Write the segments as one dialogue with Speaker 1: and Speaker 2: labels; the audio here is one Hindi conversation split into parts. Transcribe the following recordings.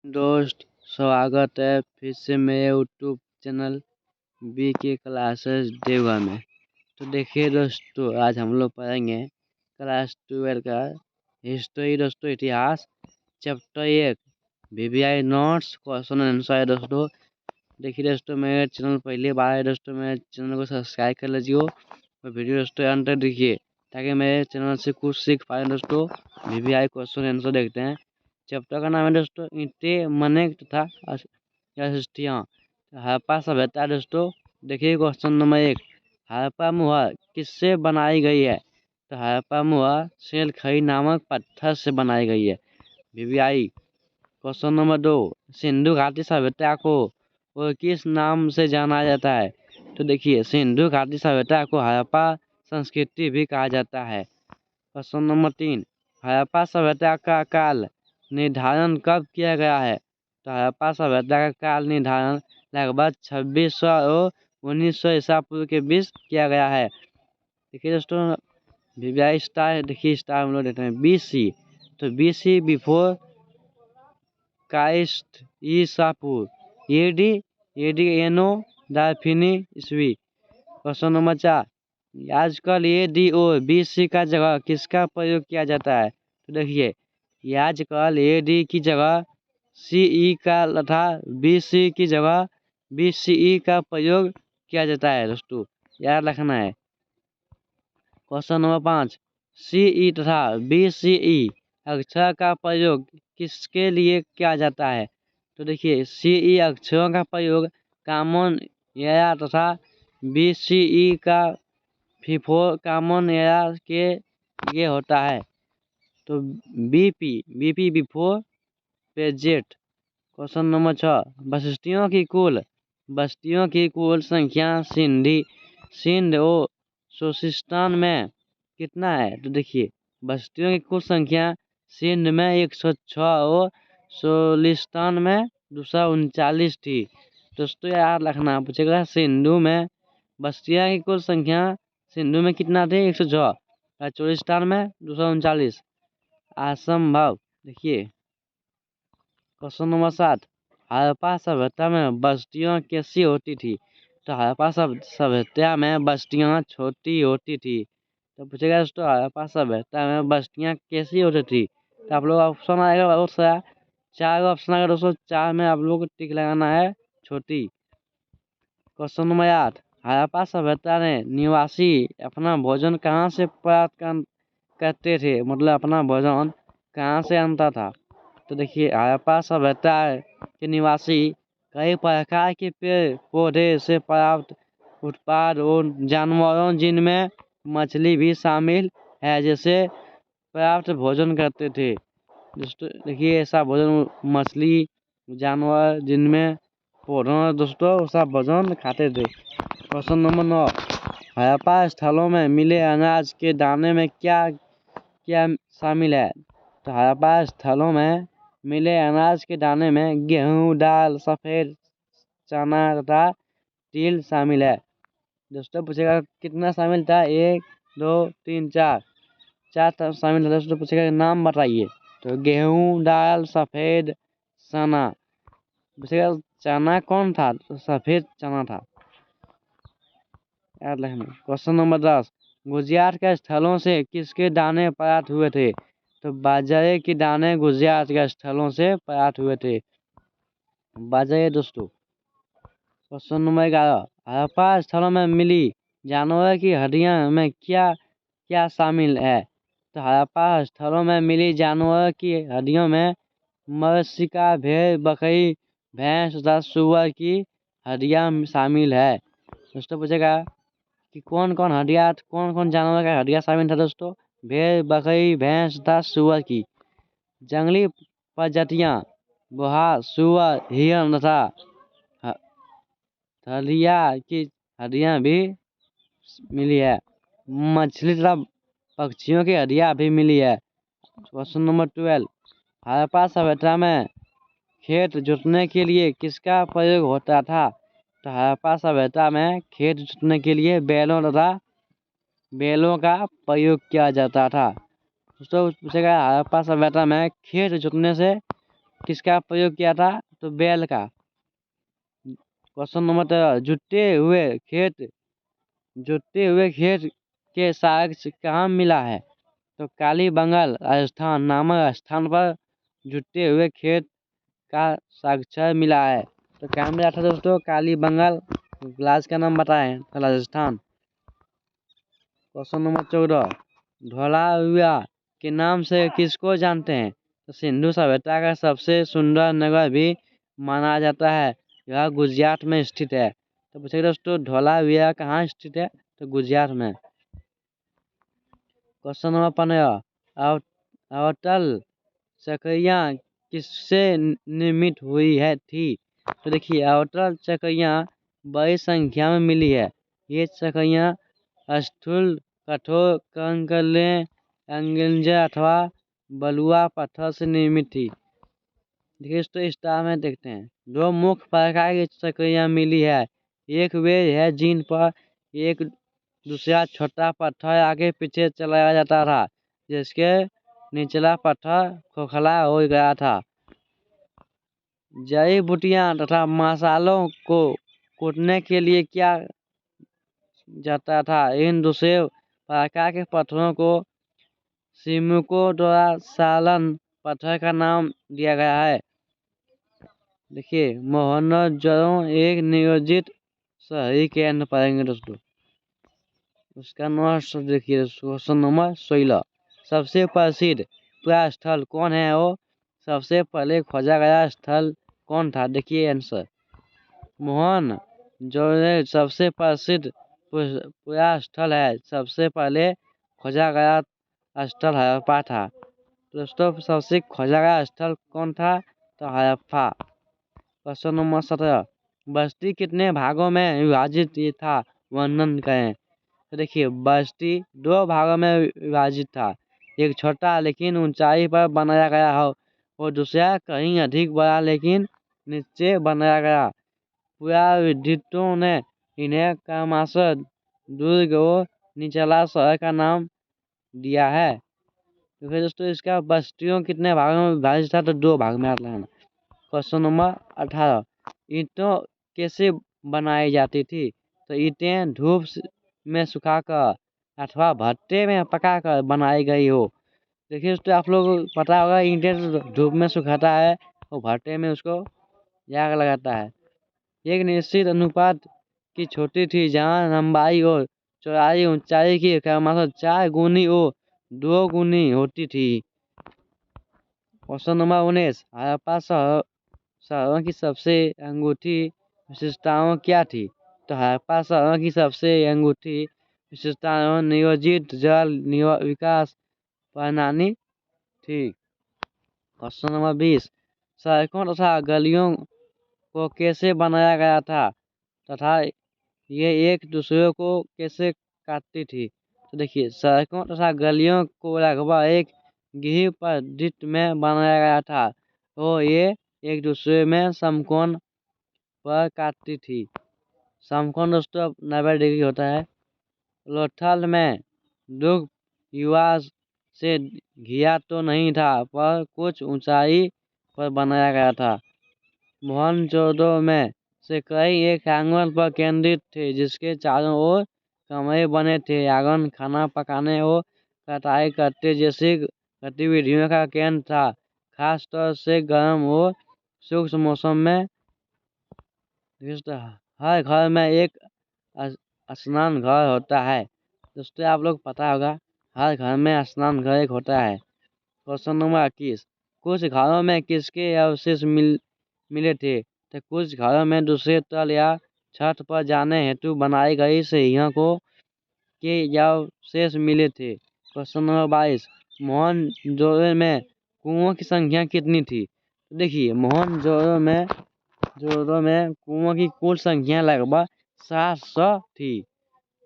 Speaker 1: दोस्त, स्वागत है फिर से मेरे यूट्यूब चैनल बी के क्लासेस देवा में। तो देखिए दोस्तों, आज हम लोग पढ़ेंगे क्लास 12 का हिस्ट्री दोस्तों, इतिहास chapter 1 VVI notes question answer है दोस्तों। देखिए दोस्तों, मेरे चैनल पहली बार है दोस्तों, मेरे चैनल को सब्सक्राइब कर लीजिए और वीडियो दोस्तों अंत तक देखिए ताकि मेरे चैनल से कुछ सीख पाए दोस्तों। वीवीआई क्वेश्चन आंसर देखते हैं। चैप्टर का नाम है दोस्तों ईंटें, मनेक तथा अशिष्टियाँ। हड़प्पा सभ्यता दोस्तों। देखिए क्वेश्चन नंबर 1, हड़प्पा मुहर किससे बनाई गई है? तो हड़प्पा मुहर सेलखई नामक पत्थर से बनाई गई है। वीवीआई क्वेश्चन नंबर 2, सिंधु घाटी सभ्यता को वो किस नाम से जाना जाता है? तो देखिए, सिंधु घाटी सभ्यता को हड़प्पा संस्कृति भी कहा जाता है। क्वेश्चन नंबर 3, हड़प्पा सभ्यता का काल निर्धारण कब किया गया है? तो हड़प्पा सभ्यता का काल निर्धारण लगभग 2600 और 1900 ईसा पूर्व के बीच किया गया है। देखिए दोस्तों, वीवीआई स्टार, देखिए स्टार हम लोग देखते हैं BC। तो BC बिफोर काइस्ट ईसा पूर्व, AD एनो दाफिनी ईस्वी। क्वेश्चन नंबर 4, आजकल AD और BC का जगह किसका प्रयोग किया जाता है? तो देखिए, आजकल AD की जगह CE का तथा BC की जगह BCE का प्रयोग किया जाता है दोस्तों, याद रखना है। क्वेश्चन नंबर 5, CE तथा BCE अक्षर का प्रयोग किसके लिए किया जाता है? तो देखिए, CE अक्षरों का प्रयोग कॉमन एरा तथा BCE का बिफोर कॉमन एरा के लिए होता है। तो BP before present. Question number 6, बस्तियों की कुल संख्या सिंध और सोसिस्तान में कितना है? तो देखिए, बस्तियों की कुल संख्या सिंध में 106 और सोलिस्तान में 239 थी। दोस्तों याद रखना पूछेगा, सिंधु में बस्तियां की कुल संख्या सिंधु में कितना थे? 106 और चोलिस्तान में 239। असंभव। देखिए क्वेश्चन नंबर 7, हड़प्पा सभ्यता में बस्तियां कैसी होती थी? तो हड़प्पा सभ्यता में बस्तियां छोटी होती थी। तो पूछेगा दोस्तों, हड़प्पा सभ्यता में बस्तियां कैसी होती थी? तो आप लोग ऑप्शन आएगा बहुत सारा, 4 ऑप्शन आएगा दोस्तों, 4 में आप लोग को टिक लगाना है, छोटी। क्वेश्चन नंबर 8, हड़प्पा सभ्यता ने निवासी अपना भोजन कहाँ से प्राप्त करते थे? मतलब अपना भोजन कहाँ से आणता था? तो देखिए, हड़प्पा सभ्यता के निवासी कई प्रकार के पेड़ पौधे से प्राप्त उत्पाद और जानवरों जिनमें मछली भी शामिल है जैसे प्राप्त भोजन करते थे। दोस्तों देखिए, ऐसा भोजन मछली जानवर जिनमें पौधों दोस्तों ऐसा भोजन खाते थे। क्वेश्चन नंबर 9, हड़प्पा स्थलों में मिले अनाज के दाने में क्या क्या शामिल है? तो हड़प्पा स्थलों में मिले अनाज के दाने में गेहूं, दाल, सफेद चना तथा तिल शामिल है। दोस्तों पूछेगा कितना शामिल था? 1 2 3 4 शामिल था दोस्तों। पूछेगा नाम बताइए। तो गेहूं, दाल, सफेद चना। पूछेगा चना कौन था? तो सफेद चना था, याद रखना। क्वेश्चन नंबर 10, गुजरात के स्थलों से किसके दाने प्राप्त हुए थे? तो बाजरे के दाने गुजरात के स्थलों से प्राप्त हुए थे, बाजरे दोस्तों। क्वेश्चन नंबर 11, हड़प्पा स्थलों में मिली जानवर की हड्डियां में क्या क्या शामिल है? तो हड़प्पा स्थलों में मिली जानवर की हड्डियों में मत्स्यिका, भेड़, बकरी, भैंस तथा सुअर की हड्डियां शामिल है। दोस्तों पूछेगा कि कौन कौन जानवर का हड्डियां शामिल था? दोस्तों भेड़, बकरी, भैंस तथा सुअर की। जंगली प्रजातियां बोहा, सुअर, हिरण तथा हड्डिया की हड्डियां भी मिली है। मछली तथा पक्षियों की हड्डियां भी मिली है। क्वेश्चन नंबर 12, हड़प्पा सभ्यता में खेत जोतने के लिए किसका प्रयोग होता था? तो हड़प्पा सभ्यता में खेत जोतने के लिए बैलों का प्रयोग किया जाता था। दोस्तों पूछेगा, हड़प्पा सभ्यता में खेत जोतने से किसका प्रयोग किया था? तो बैल का। क्वेश्चन नंबर 13, जुटे हुए खेत के साक्ष कहाँ मिला है? तो कालीबंगाल राजस्थान नामक स्थान पर जुटे हुए खेत का साक्ष्य मिला है। तो क्या मिला था दोस्तों? कालीबंगाल। राज्य का नाम बताएं, राजस्थान। क्वेश्चन नंबर 14, धौलावीरा के नाम से किसको जानते हैं? तो सिंधु सभ्यता का सबसे सुंदर नगर भी माना जाता है। यह गुजरात में स्थित है। तो पूछेगा दोस्तों, धौलावीरा कहाँ स्थित है? तो गुजरात में। क्वेश्चन नंबर 15, अवतल चक्रियाँ किससे निर्मित हुई है थी? तो देखिए, अवतल चक्रियाँ बड़ी संख्या में मिली है। ये चक्रियाँ स्थूल कठोर कंकरलें एंगेंजा अथवा बलुआ पत्थर से निर्मित थी। देखिए तो स्टार में देखते हैं, दो मुख्य प्रकार की चक्रियाँ मिली है। एक वे है जिन पर एक दूसरा छोटा पत्थर आगे पीछे चलाया जाता था, जिसके निचला पत्थर खोखला हो गया था। जड़ी बूटियां तथा मसालों को कूटने के लिए क्या जाता था? इन दूसरे प्रकार के पत्थरों को सिमुको द्वारा सालन पत्थर का नाम दिया गया है। देखिए, मोहनजोदड़ो एक नियोजित शहरी केंद्र पढ़ेंगे दोस्तों। उसका नंबर देखिए, क्वेश्चन नंबर 16, सबसे प्रसिद्ध पुरा स्थल कौन है? वो सबसे पहले खोजा गया स्थल कौन था? देखिए आंसर, मोहनजोदड़ो सबसे प्रसिद्ध पुरा स्थल है। सबसे पहले खोजा गया स्थल हड़प्पा था। दोस्तों, सबसे खोजा गया स्थल कौन था? तो हड़प्पा। क्वेश्चन नंबर 17, बस्ती कितने भागों में विभाजित था? वर्णन करें। तो देखिए, बस्ती दो भागों में विभाजित था। एक छोटा लेकिन ऊंचाई पर बनाया गया हो, और दूसरा कहीं अधिक बड़ा लेकिन नीचे बनाया गया। पुराविद्वानों ने इन्हें क्रमशः दुर्ग और निचला शहर का नाम दिया है। तो फिर दोस्तों, इसका बस्तियों कितने भागों में विभाजित था? तो दो भाग में आता है। क्वेश्चन नंबर 18, ईंटों कैसे बनाई जाती थी? तो ईंटें धूप में सुखाकर अथवा भट्टे में पकाकर बनाई गई हो। देखिए दोस्तों, आप लोग को पता होगा, ईंटें धूप में सुखाता है और भट्टे में उसको आग लगाता है। एक निश्चित अनुपात की छोटी थी, जहाँ लंबाई और चौड़ाई ऊंचाई की क्रमशः 4 गुनी और 2 गुनी होती थी। क्वेश्चन नंबर 19, हड़प्पा शहरों की सबसे अंगूठी विशेषताओं क्या थी? तो हड़प्पा शहरों की सबसे अंगूठी विशेषताओं नियोजित जल विकास प्रणाली थी। क्वेश्चन नंबर 20, सड़कों तथा गलियों को कैसे बनाया गया था तथा ये एक दूसरे को कैसे काटती थी? तो देखिए, सड़कों तथा गलियों को लगभग एक गृह पद्धति में बनाया गया था और ये एक दूसरे में समकोण पर काटती थी। समकोण दोस्तों 90 डिग्री होता है। लोथल में दुर्ग युवा से घिरा तो नहीं था, पर कुछ ऊंचाई पर बनाया गया था। मोहनजोदड़ो में से कई एक आंगन पर केंद्रित थे, जिसके चारों ओर कमरे बने थे। आंगन खाना पकाने और कटाई करते जैसी गतिविधियों का केंद्र था। खास तौर से गर्म और शुष्क मौसम में हर घर में एक स्नान घर होता है। दोस्तों, आप लोग पता होगा, हर घर में स्नान घर एक होता है। क्वेश्चन नंबर 21, कुछ घरों में किसके अवशेष मिले थे? तो कुछ घरों में दूसरे तल या छत पर जाने हेतु बनाई गई सीढ़ियों को के अवशेष मिले थे। क्वेश्चन नंबर 22, मोहनजोदड़ो में कुओं की संख्या कितनी थी? तो देखिए, मोहनजोदड़ो में कुओं की कुल संख्या लगभग 700 थी।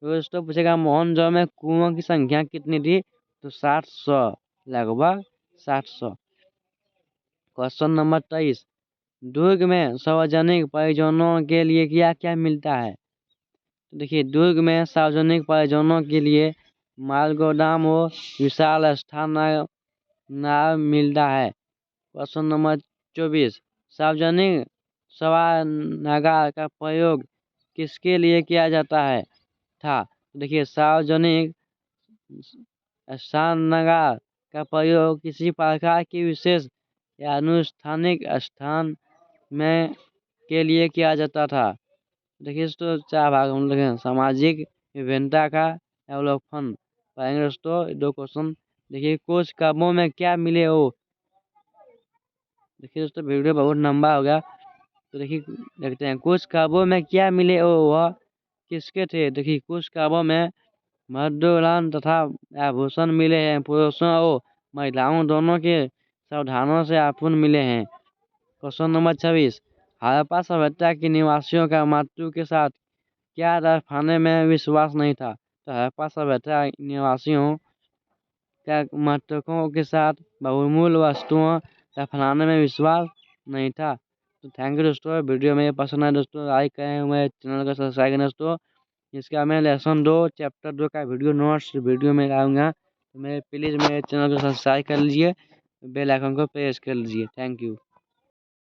Speaker 1: तो दोस्तों पूछेगा, मोहनजोदड़ो में कुओं की संख्या कितनी थी? तो 700, लगभग 700। क्वेश्चन नंबर 23, दुर्ग में सार्वजनिक प्रयोजनों के लिए क्या क्या मिलता है? तो देखिए, दुर्ग में सार्वजनिक प्रयोजनों के लिए माल गोदाम और विशाल स्थान मिलता है। क्वेश्चन नंबर 24 सार्वजनिक शवनागार का प्रयोग किसके लिए किया जाता है था? देखिए, सार्वजनिक शवनागार का प्रयोग किसी प्रकार की विशेष या अनुष्ठानिक स्थान में के लिए किया जाता था। देखिए दोस्तों, 4 भाग हम लोग सामाजिक विभिन्नता का अवलोकन पाएंगे दोस्तों। 2 क्वेश्चन। देखिए, कुछ काव्यों में क्या मिले हो। देखिए दोस्तों, वीडियो बहुत लंबा हो गया, तो देखिए देखते हैं। कुछ काव्यों में क्या मिले हो वह किसके थे? देखिए, कुछ काव्यों में मधुरान तथा आभूषण मिले हैं। पुरुषों और महिलाओं दोनों के सावधानों से आभूषण मिले हैं। क्वेश्चन नंबर 26 हड़प्पा सभ्यता के निवासियों का मृत्यु के साथ क्या दफनाने में विश्वास नहीं था? तो हड़प्पा सभ्यता निवासियों का मृतकों के साथ बहुमूल्य वस्तुओं दफनाने में विश्वास नहीं था। तो थैंक यू दोस्तों। वीडियो में पसंद आए दोस्तों लाइक करें, मेरे चैनल को सब्सक्राइब करें दोस्तों। इसका मैं लेसन 2 चैप्टर 2 का वीडियो नोट्स वीडियो में लाऊंगा, तो मेरे प्लीज़ मेरे चैनल को सब्सक्राइब कर लीजिए, बेल आइकन को प्रेस कर लीजिए। Thank you.